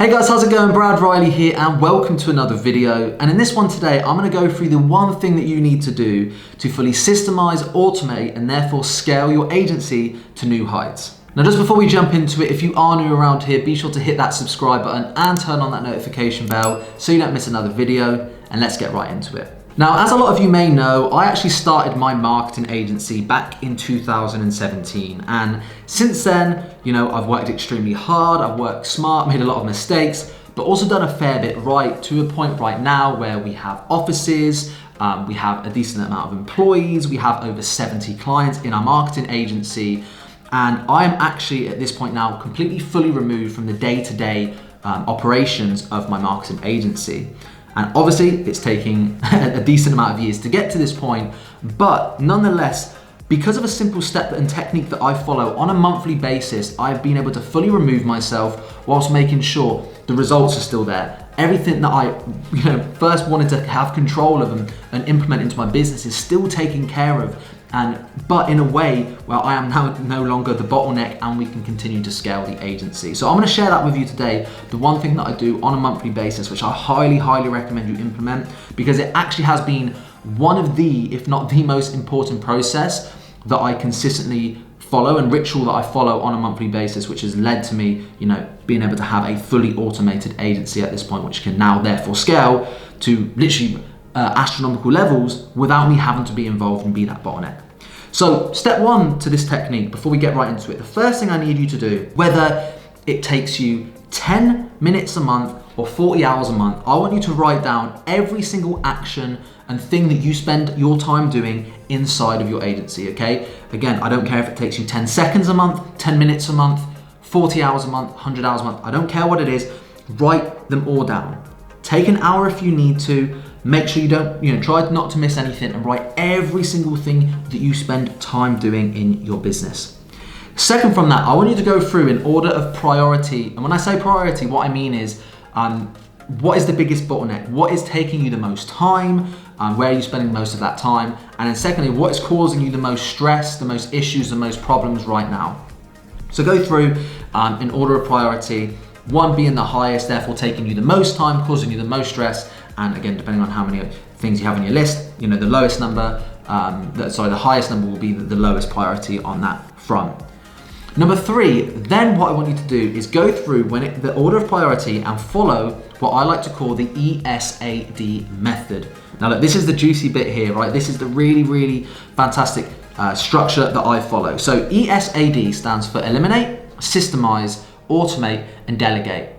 Hey guys, how's it going? Brad Riley here and welcome to another video. And in this one today, I'm going to go through the one thing that you need to do to fully systemize, automate, and therefore scale your agency to new heights. Now, just before we jump into it, if you are new around here, be sure to hit that subscribe button and turn on that notification bell so you don't miss another video, and let's get right into it. Now, as a lot of you may know, I actually started my marketing agency back in 2017. And since then, I've worked extremely hard, I've worked smart, made a lot of mistakes, but also done a fair bit right to a point right now where we have offices, we have a decent amount of employees, we have over 70 clients in our marketing agency. And I am actually at this point now completely fully removed from the day-to-day operations of my marketing agency. And obviously it's taking a decent amount of years to get to this point, but nonetheless, because of a simple step and technique that I follow on a monthly basis, I've been able to fully remove myself whilst making sure the results are still there. Everything that I first wanted to have control of and implement into my business is still taken care of, but in a way where I am now no longer the bottleneck and we can continue to scale the agency. So I'm going to share that with you today, the one thing that I do on a monthly basis, which I highly recommend you implement, because it actually has been one of the, if not the most important process that I consistently follow and ritual that I follow on a monthly basis, which has led to me, being able to have a fully automated agency at this point, which can now therefore scale to literally astronomical levels without me having to be involved and be that bottleneck. So step one to this technique, before we get right into it, the first thing I need you to do, whether it takes you 10 minutes a month or 40 hours a month, I want you to write down every single action and thing that you spend your time doing inside of your agency, okay? Again, I don't care if it takes you 10 seconds a month, 10 minutes a month, 40 hours a month, 100 hours a month, I don't care what it is, write them all down. Take an hour if you need to. Make sure you don't, try not to miss anything and write every single thing that you spend time doing in your business. Second from that, I want you to go through in order of priority. And when I say priority, what I mean is, what is the biggest bottleneck? What is taking you the most time? Where are you spending most of that time? And then secondly, what is causing you the most stress, the most issues, the most problems right now? So go through in order of priority, one being the highest, therefore taking you the most time, causing you the most stress. And again, depending on how many things you have on your list, the lowest number, the highest number will be the lowest priority on that front. Number three, then what I want you to do is go through the order of priority and follow what I like to call the ESAD method. Now look, this is the juicy bit here, right? This is the really fantastic structure that I follow. So ESAD stands for eliminate, systemize, automate, and delegate.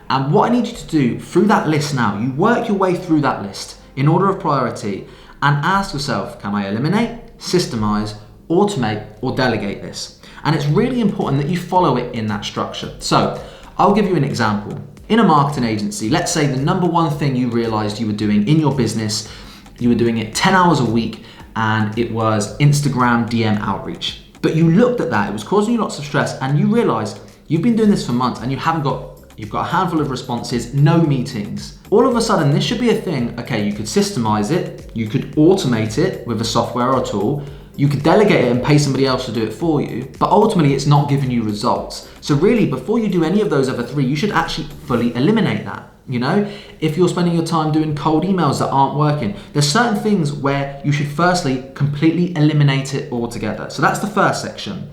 And what I need you to do through that list now, you work your way through that list in order of priority and ask yourself, can I eliminate, systemize, automate, or delegate this? And it's really important that you follow it in that structure. So I'll give you an example. In a marketing agency, let's say the number one thing you realized you were doing in your business, you were doing it 10 hours a week, and it was Instagram DM outreach. But you looked at that, it was causing you lots of stress, and you realized you've been doing this for months and you've got a handful of responses, no meetings. All of a sudden, this should be a thing, okay, you could systemize it, you could automate it with a software or a tool, you could delegate it and pay somebody else to do it for you, but ultimately it's not giving you results. So really, before you do any of those other three, you should actually fully eliminate that. If you're spending your time doing cold emails that aren't working, there's certain things where you should firstly completely eliminate it altogether. So that's the first section.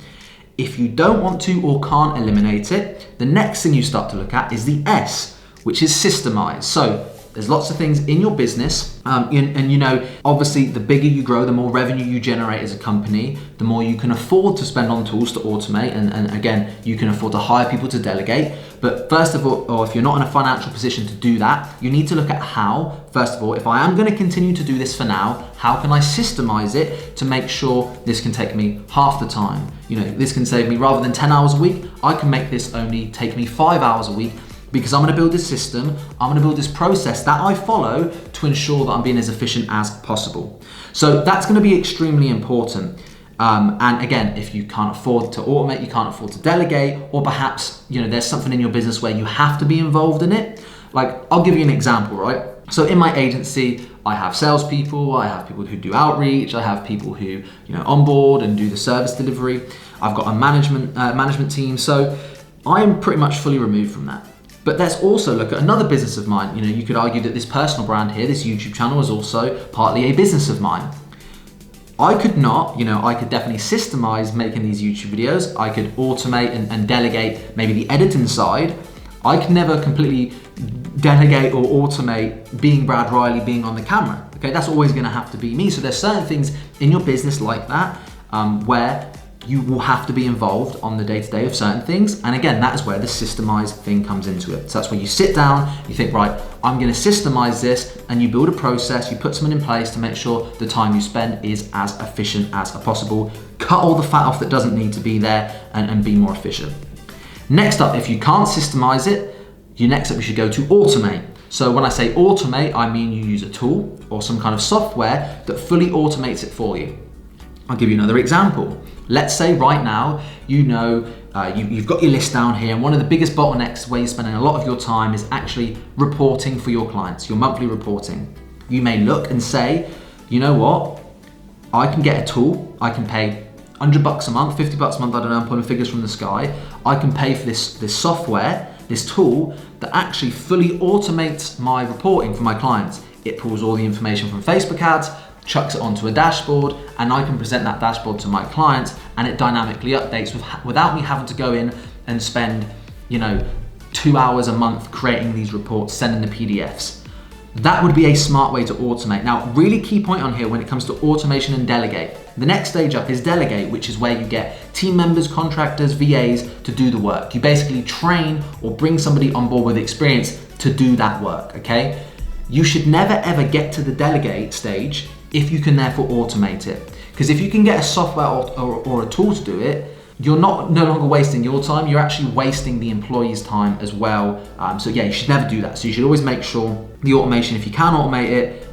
If you don't want to or can't eliminate it, the next thing you start to look at is the S, which is systemize. So there's lots of things in your business, obviously the bigger you grow, the more revenue you generate as a company, the more you can afford to spend on tools to automate, and again, you can afford to hire people to delegate. But first of all, or if you're not in a financial position to do that, you need to look at how, first of all, if I am going to continue to do this for now, how can I systemize it to make sure this can take me half the time? This can save me, rather than 10 hours a week, I can make this only take me 5 hours a week, because I'm going to build this system, I'm going to build this process that I follow to ensure that I'm being as efficient as possible. So that's going to be extremely important. And again, if you can't afford to automate, you can't afford to delegate, or perhaps there's something in your business where you have to be involved in it. Like, I'll give you an example, right? So in my agency, I have salespeople, I have people who do outreach, I have people who onboard and do the service delivery. I've got a management team, so I'm pretty much fully removed from that. But let's also look at another business of mine. You know, you could argue that this personal brand here, this YouTube channel, is also partly a business of mine. I could not, you know, I could definitely systemize making these YouTube videos. I could automate and delegate maybe the editing side. I can never completely delegate or automate being Brad Riley, being on the camera. Okay, that's always gonna have to be me. So there's certain things in your business like that where you will have to be involved on the day-to-day of certain things. And again, that is where the systemize thing comes into it. So that's where you sit down, you think, right, I'm gonna systemize this, and you build a process, you put something in place to make sure the time you spend is as efficient as possible. Cut all the fat off that doesn't need to be there and be more efficient. Next up, if you can't systemize it, next up you should go to automate. So when I say automate, I mean you use a tool or some kind of software that fully automates it for you. I'll give you another example. Let's say right now, you know, you've got your list down here, and one of the biggest bottlenecks where you're spending a lot of your time is actually reporting for your clients, your monthly reporting. You may look and say, you know what, I can get a tool, I can pay $100 a month, $50 a month, I don't know, I'm pulling figures from the sky. I can pay for this software, this tool that actually fully automates my reporting for my clients. It pulls all the information from Facebook ads, chucks it onto a dashboard, and I can present that dashboard to my clients, and it dynamically updates without me having to go in and spend, you know, 2 hours a month creating these reports, sending the PDFs. That would be a smart way to automate. Now, really key point on here when it comes to automation and delegate. The next stage up is delegate, which is where you get team members, contractors, VAs to do the work. You basically train or bring somebody on board with experience to do that work, okay? You should never ever get to the delegate stage if you can therefore automate it. Because if you can get a software or a tool to do it, you're no longer wasting your time, you're actually wasting the employee's time as well. So yeah, you should never do that. So you should always make sure the automation, if you can automate it,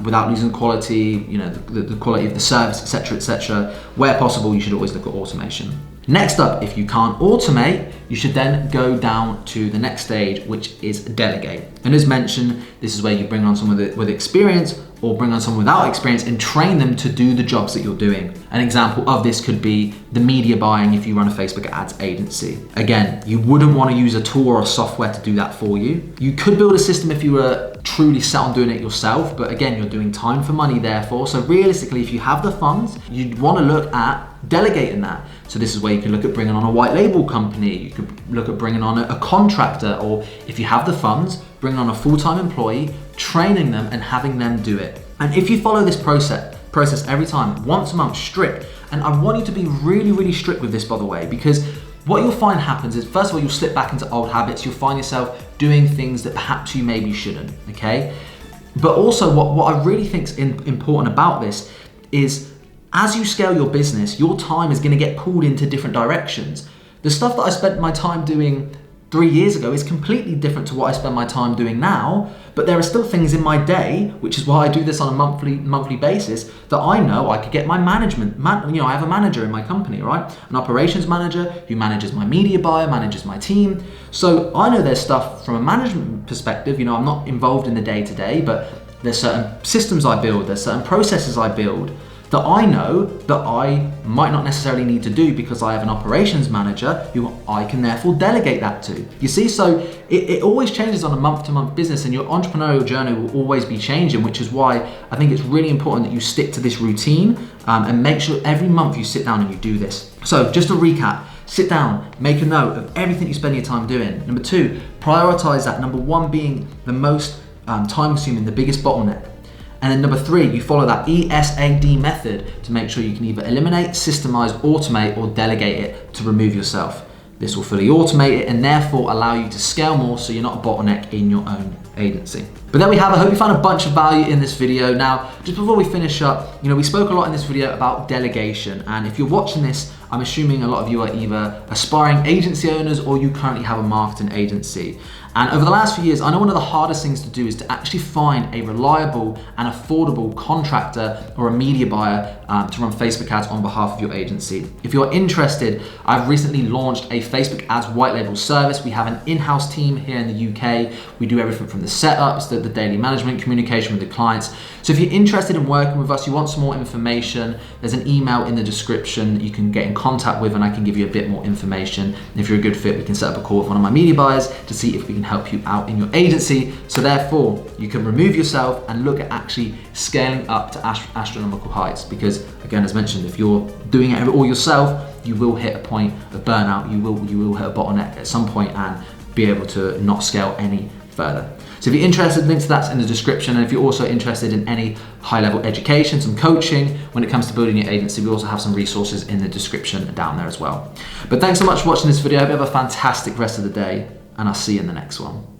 without losing quality, you know, the quality of the service, etc., where possible, you should always look at automation. Next up, if you can't automate, you should then go down to the next stage, which is delegate. And as mentioned, this is where you bring on someone with experience or bring on someone without experience and train them to do the jobs that you're doing. An example of this could be the media buying if you run a Facebook ads agency. Again, you wouldn't want to use a tool or a software to do that for you. You could build a system if you were truly set on doing it yourself, but again, you're doing time for money therefore. So realistically, if you have the funds, you'd want to look at delegating that. So this is where you can look at bringing on a white label company, you could look at bringing on a contractor, or if you have the funds, bringing on a full-time employee, training them and having them do it. And if you follow this process every time, once a month, strict, and I want you to be really, really strict with this, by the way, because what you'll find happens is, first of all, you'll slip back into old habits, you'll find yourself doing things that perhaps you maybe shouldn't, okay? But also what I really think is important about this is, as you scale your business, your time is gonna get pulled into different directions. The stuff that I spent my time doing 3 years ago is completely different to what I spend my time doing now, but there are still things in my day, which is why I do this on a monthly basis, that I know I could get my management, you know, I have a manager in my company, right? An operations manager who manages my media buyer, manages my team. So I know there's stuff from a management perspective, you know, I'm not involved in the day-to-day, but there's certain systems I build, there's certain processes I build that I know that I might not necessarily need to do because I have an operations manager who I can therefore delegate that to. You see, so it always changes on a month-to-month business, and your entrepreneurial journey will always be changing, which is why I think it's really important that you stick to this routine and make sure every month you sit down and you do this. So just to recap, sit down, make a note of everything you spend your time doing. Number 2, prioritize that. Number 1 being the most time-consuming, the biggest bottleneck. And then number 3, you follow that ESAD method to make sure you can either eliminate, systemize, automate, or delegate it to remove yourself. This will fully automate it and therefore allow you to scale more so you're not a bottleneck in your own agency. But there we have it. I hope you found a bunch of value in this video. Now, just before we finish up, you know, we spoke a lot in this video about delegation. And if you're watching this, I'm assuming a lot of you are either aspiring agency owners or you currently have a marketing agency. And over the last few years, I know one of the hardest things to do is to actually find a reliable and affordable contractor or a media buyer to run Facebook ads on behalf of your agency. If you're interested, I've recently launched a Facebook ads white label service. We have an in-house team here in the UK. We do everything from the setups, the daily management, communication with the clients. So if you're interested in working with us, you want some more information, there's an email in the description that you can get in contact with and I can give you a bit more information. And if you're a good fit, we can set up a call with one of my media buyers to see if we can can help you out in your agency. So therefore, you can remove yourself and look at actually scaling up to astronomical heights. Because again, as mentioned, if you're doing it all yourself, you will hit a point of burnout. You will hit a bottleneck at some point and be able to not scale any further. So if you're interested, links to that's in the description. And if you're also interested in any high-level education, some coaching when it comes to building your agency, we also have some resources in the description down there as well. But thanks so much for watching this video. I hope you have a fantastic rest of the day, and I'll see you in the next one.